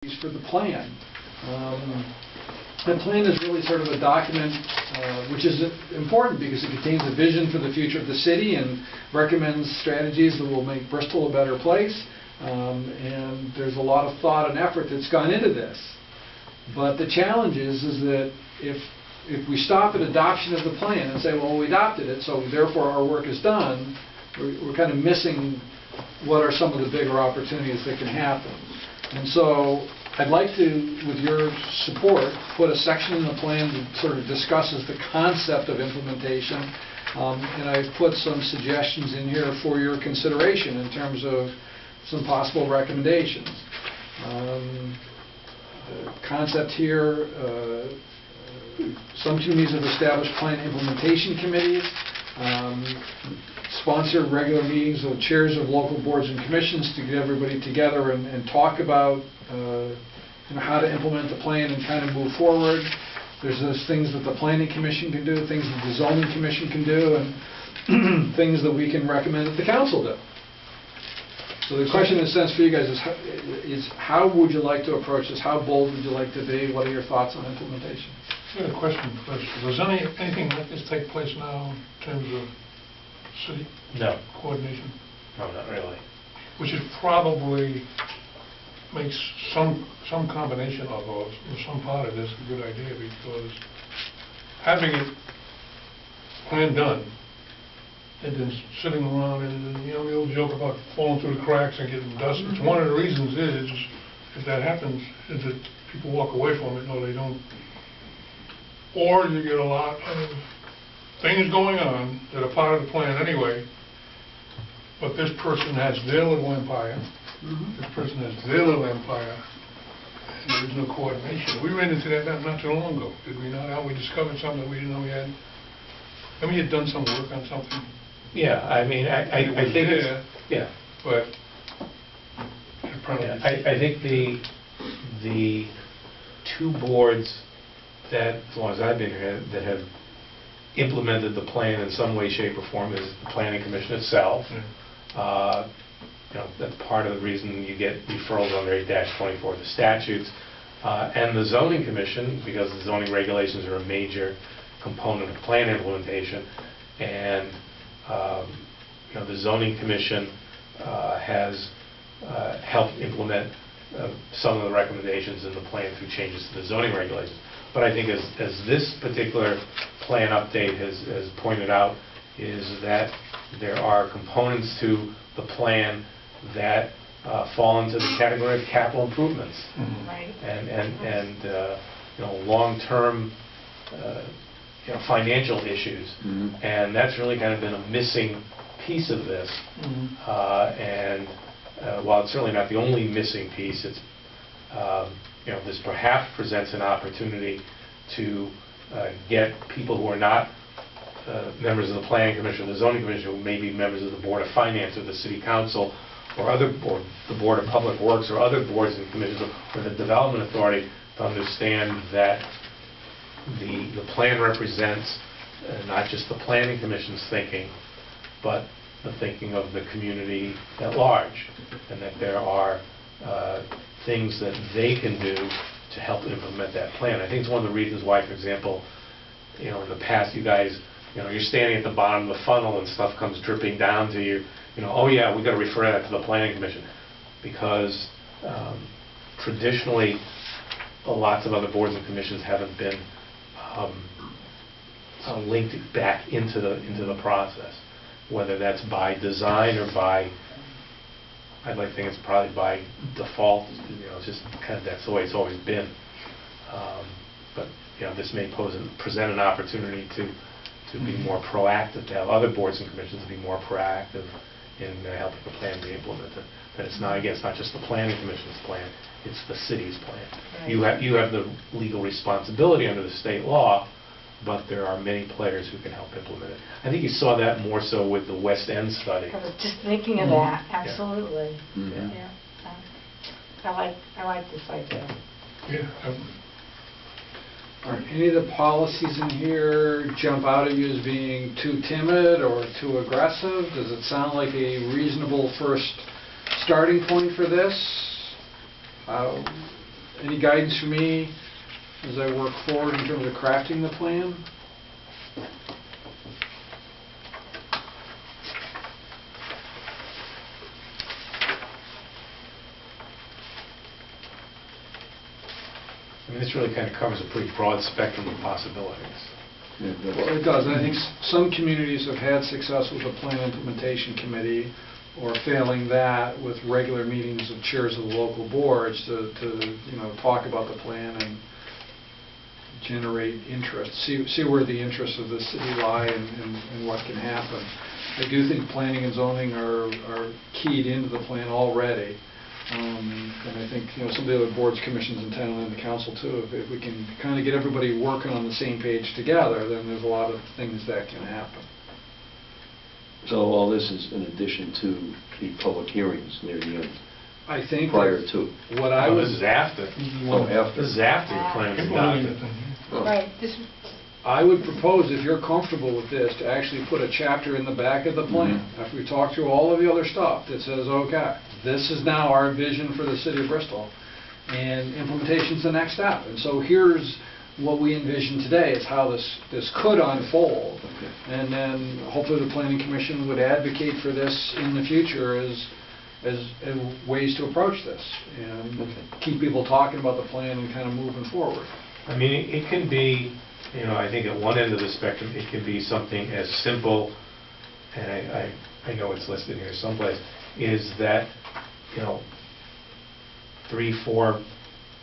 for the plan. The plan is really sort of a document which is important because it contains a vision for the future of the city and recommends strategies that will make Bristol a better place. And there's a lot of thought and effort that's gone into this. But the challenge is that if we stop at adoption of the plan and say, well, we adopted it, so therefore our work is done, we're kind of missing what are some of the bigger opportunities that can happen. And so I'd like to, with your support, put a section in the plan that sort of discusses the concept of implementation. And I've put some suggestions in here for your consideration in terms of some possible recommendations. The concept here, some communities have established plan implementation committees, sponsor regular meetings with chairs of local boards and commissions to get everybody together and talk about how to implement the plan and kind of move forward. There's those things that the Planning Commission can do, things that the Zoning Commission can do, and things that we can recommend that the Council do. So the question in a sense for you guys is how would you like to approach this? How bold would you like to be? What are your thoughts on implementation? I have a question first. Does anything like this take place now in terms of city coordination? No, not really. Which is probably makes some combination of, or some part of this a good idea, because having it planned done and then sitting around and, you know, the old joke about falling through the cracks and getting dust. It's one of the reasons is, if that happens, is that people walk away from it, or they don't. Or you get a lot of things going on that are part of the plan anyway, but this person has their little empire, this person has their little empire, and there is no coordination. We ran into that not too long ago, did we not? How we discovered something we didn't know we had. And we had done some work on something. Yeah, I mean, I think there, yeah. But yeah, I think the two boards that, as long as I've been here, that have implemented the plan in some way, shape, or form is the Planning Commission itself. Yeah. You know, that's part of the reason you get referrals under 8-24 of the statutes, and the Zoning Commission, because the zoning regulations are a major component of plan implementation, and you know, the Zoning Commission has helped implement some of the recommendations in the plan through changes to the zoning regulations. But I think as this particular plan update has pointed out, is that there are components to the plan that fall into the category of capital improvements. Right. And you know, long-term you know, financial issues. And that's really kind of been a missing piece of this. And while it's certainly not the only missing piece, it's you know, this perhaps presents an opportunity to get people who are not members of the Planning Commission or the Zoning Commission, who may be members of the Board of Finance or the City Council or the Board of Public Works or other boards and commissions or the Development Authority, to understand that the plan represents not just the Planning Commission's thinking, but the thinking of the community at large, and that there are things that they can do to help implement that plan. I think it's one of the reasons why, for example, you know, in the past, you guys, you know, you're standing at the bottom of the funnel and stuff comes dripping down to you. You know, oh yeah, we got to refer that to the Planning Commission, because traditionally, lots of other boards and commissions haven't been linked back into the process, whether that's by design or by, I'd like to think it's probably by default. You know, it's just kind of that's the way it's always been. But you know, this may present an opportunity to be more proactive, to have other boards and commissions be more proactive in helping the plan be implemented. That it's not, again, it's not just the Planning Commission's plan; it's the city's plan. Right. You have the legal responsibility under the state law, but there are many players who can help implement it. I think you saw that more so with the West End study. I was just thinking of that. Absolutely. Yeah. I like this idea. Yeah. Are any of the policies in here jump out at you as being too timid or too aggressive? Does it sound like a reasonable first starting point for this? Any guidance for me as I work forward in terms of crafting the plan? I mean, this really kind of covers a pretty broad spectrum of possibilities. Well, it does, and I think some communities have had success with a plan implementation committee, or failing that, with regular meetings of chairs of the local boards to talk about the plan and generate interest, see where the interests of the city lie and what can happen. I do think planning and zoning are keyed into the plan already. And I think, some of the other boards, commissions in town and the council too, if we can kind of get everybody working on the same page together, then there's a lot of things that can happen. So all this is in addition to the public hearings near the end, I think prior to. what I was... This is after. Oh, after. This is after your plan is adopted. Oh. Right, I would propose, if you're comfortable with this, to actually put a chapter in the back of the plan, after we talk through all of the other stuff, that says, okay, this is now our vision for the city of Bristol, and implementation's the next step. And so here's what we envision today, is how this could unfold. Okay. And then hopefully the planning commission would advocate for this in the future as ways to approach this, and keep people talking about the plan and kind of moving forward. I mean, it can be, I think at one end of the spectrum, it can be something as simple, and I know it's listed here someplace, is that, 3-4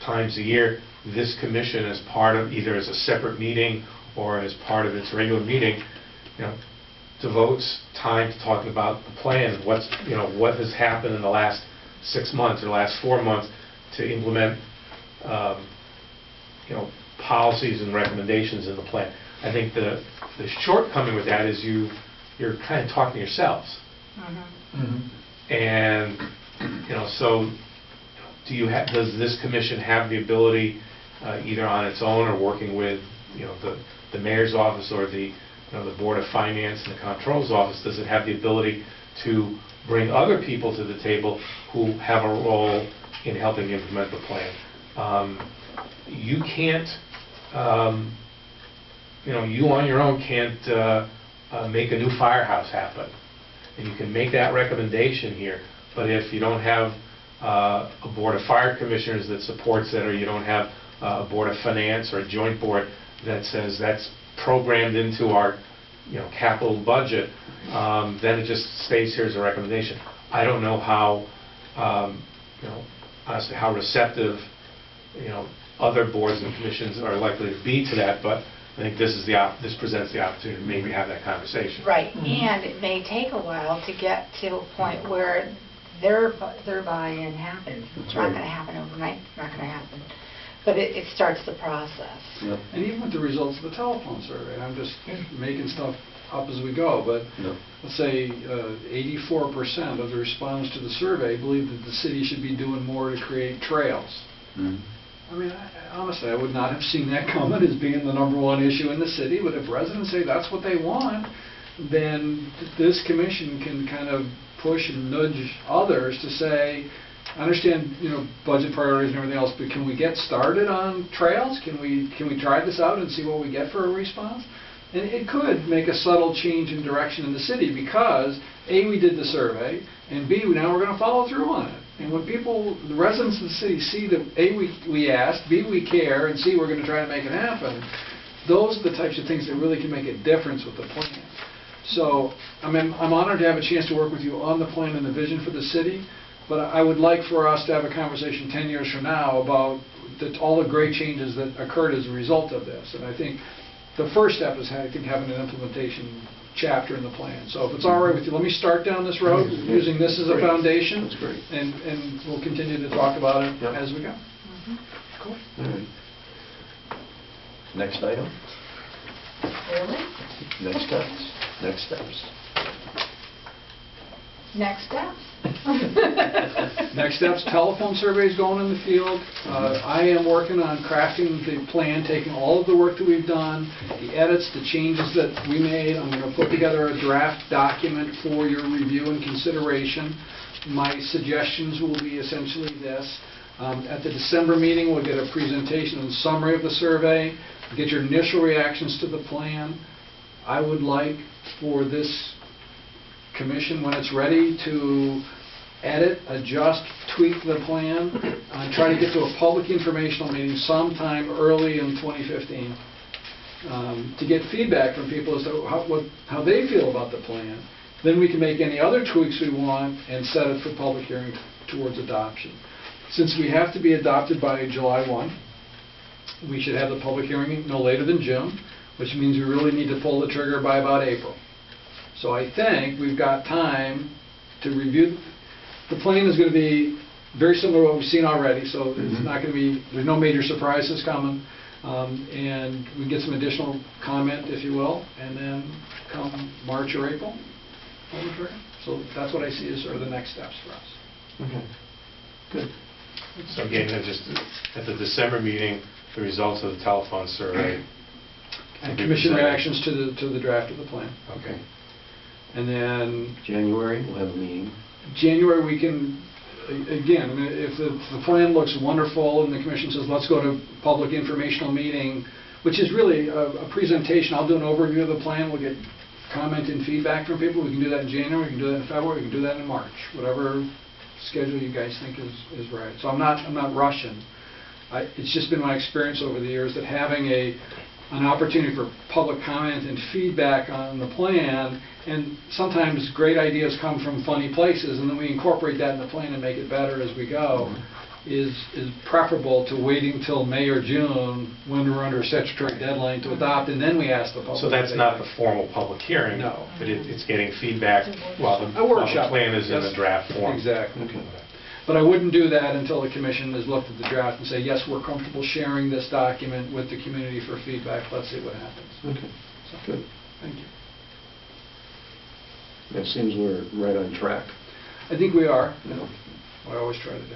times a year, this commission, as part of, either as a separate meeting or as part of its regular meeting, devotes time to talking about the plan, what has happened in the last 6 months or the last 4 months to implement policies and recommendations in the plan. I think the shortcoming with that is you're kind of talking to yourselves. And so does this commission have the ability, either on its own or working with the mayor's office or the Board of Finance and the Comptroller's office, does it have the ability to bring other people to the table who have a role in helping implement the plan? You can't, you on your own can't make a new firehouse happen. And you can make that recommendation here, but if you don't have a board of fire commissioners that supports it, or you don't have a board of finance or a joint board that says that's programmed into our capital budget, then it just stays here as a recommendation. I don't know how, honestly, how receptive other boards and commissions are likely to be to that, but I think this presents the opportunity to maybe have that conversation. right, and it may take a while to get to a point where their buy-in happens. It's not going to happen overnight, it's not going to happen, but it starts the process. Yep. And even with the results of the telephone survey, and I'm just making stuff up as we go, but let's say 84% of the respondents to the survey believe that the city should be doing more to create trails. I mean, honestly, I would not have seen that coming as being the #1 issue in the city, but if residents say that's what they want, then this commission can kind of push and nudge others to say, I understand, budget priorities and everything else, but can we get started on trails? Can we try this out and see what we get for a response? And it could make a subtle change in direction in the city because, A, we did the survey, and B, now we're going to follow through on it. And when the residents of the city see that, A, we asked, B, we care, and C, we're going to try to make it happen, those are the types of things that really can make a difference with the plan. So, I'm honored to have a chance to work with you on the plan and the vision for the city, but I would like for us to have a conversation 10 years from now about all the great changes that occurred as a result of this. And I think the first step is, having an implementation chapter in the plan. So if it's all right with you, let me start down this road using this as a foundation. That's great. And we'll continue to talk about it as we go. Cool. All right. Next item? Really? Next steps? Next steps? Next steps. Next steps, telephone surveys going in the field. I am working on crafting the plan, taking all of the work that we've done, the edits, the changes that we made. I'm going to put together a draft document for your review and consideration. My suggestions will be essentially this. At the December meeting, we'll get a presentation and summary of the survey, get your initial reactions to the plan. I would like for this commission, when it's ready, to edit, adjust, tweak the plan, try to get to a public informational meeting sometime early in 2015 to get feedback from people as to how they feel about the plan. Then we can make any other tweaks we want and set it for public hearing towards adoption. Since we have to be adopted by July 1, we should have the public hearing no later than June, which means we really need to pull the trigger by about April. So I think we've got time to review. The plan is going to be very similar to what we've seen already, so it's not going to be, there's no major surprises coming. And we can get some additional comment, if you will, and then come March or April, pull the trigger. So that's what I see as sort of the next steps for us. Okay, good. So again, just at the December meeting, the results of the telephone survey. And commission reactions to the draft of the plan. Okay. And then January, we'll have a meeting. January, we can, again, I mean, if the plan looks wonderful and the commission says, let's go to public informational meeting, which is really a presentation. I'll do an overview of the plan. We'll get comment and feedback from people. We can do that in January, we can do that in February, we can do that in March, whatever schedule you guys think is right. So I'm not rushing. It's just been my experience over the years that having an opportunity for public comment and feedback on the plan, and sometimes great ideas come from funny places, and then we incorporate that in the plan and make it better as we go, is preferable to waiting till May or June when we're under a statutory deadline to adopt, and then we ask the public. So that's not the formal public hearing? No. But it's getting feedback while the workshop. plan is in the draft form? Exactly. Okay. But I wouldn't do that until the commission has looked at the draft and say, yes, we're comfortable sharing this document with the community for feedback. Let's see what happens. Okay, So, good. thank you. It seems we're right on track. I think we are. Yeah. What I always try to do.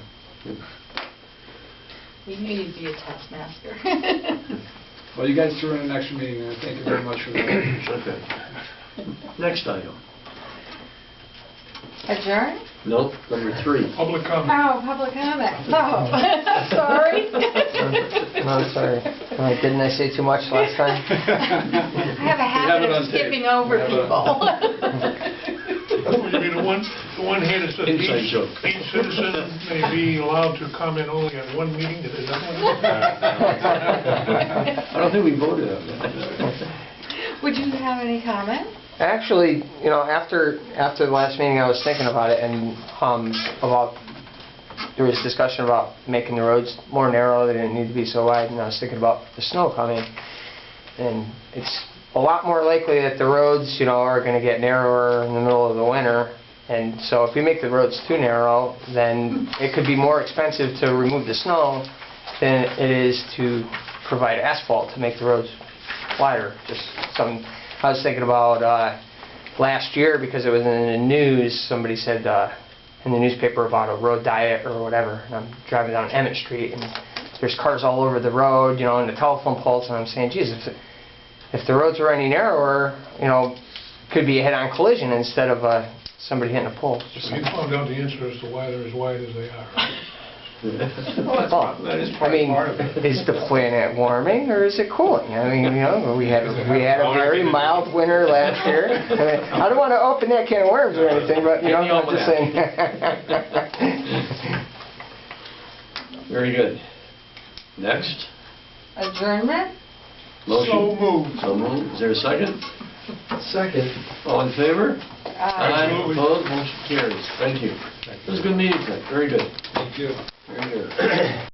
We knew you'd be a taskmaster. Well, you guys threw in an extra meeting there. Thank you very much for that. Okay. Next item. Adjourn? Nope, number 3. Public comment. Oh, public comment. Oh, sorry. No, sorry. Didn't I say too much last time? I have a habit of skipping over people. You mean the one here that says Inside joke. each citizen may be allowed to comment only at one meeting? Is that what I don't think we voted on that. Would you have any comment? Actually, after the last meeting, I was thinking about it, and there was discussion about making the roads more narrow. They didn't need to be so wide, and I was thinking about the snow coming, and it's a lot more likely that the roads, are going to get narrower in the middle of the winter. And so if we make the roads too narrow, then it could be more expensive to remove the snow than it is to provide asphalt to make the roads wider. Just something I was thinking about last year, because it was in the news. Somebody said in the newspaper about a road diet or whatever, and I'm driving down Emmett Street, and there's cars all over the road, and the telephone poles, and I'm saying, geez, if the roads were any narrower, could be a head-on collision instead of somebody hitting a pole. So you found out the answer as to why they're as wide as they are. That is I mean, part of it. is the planet warming or is it cooling? I mean, we had a very mild winter last year. I don't want to open that can of worms or anything, but I'm just saying. Very good. Next. Adjournment? Motion. So moved. So moved. Is there a second? Second. All in favor? Absolutely. Opposed? Motion carries. Thank you. It was a good meeting, Frank. Very good. Thank you. Very good.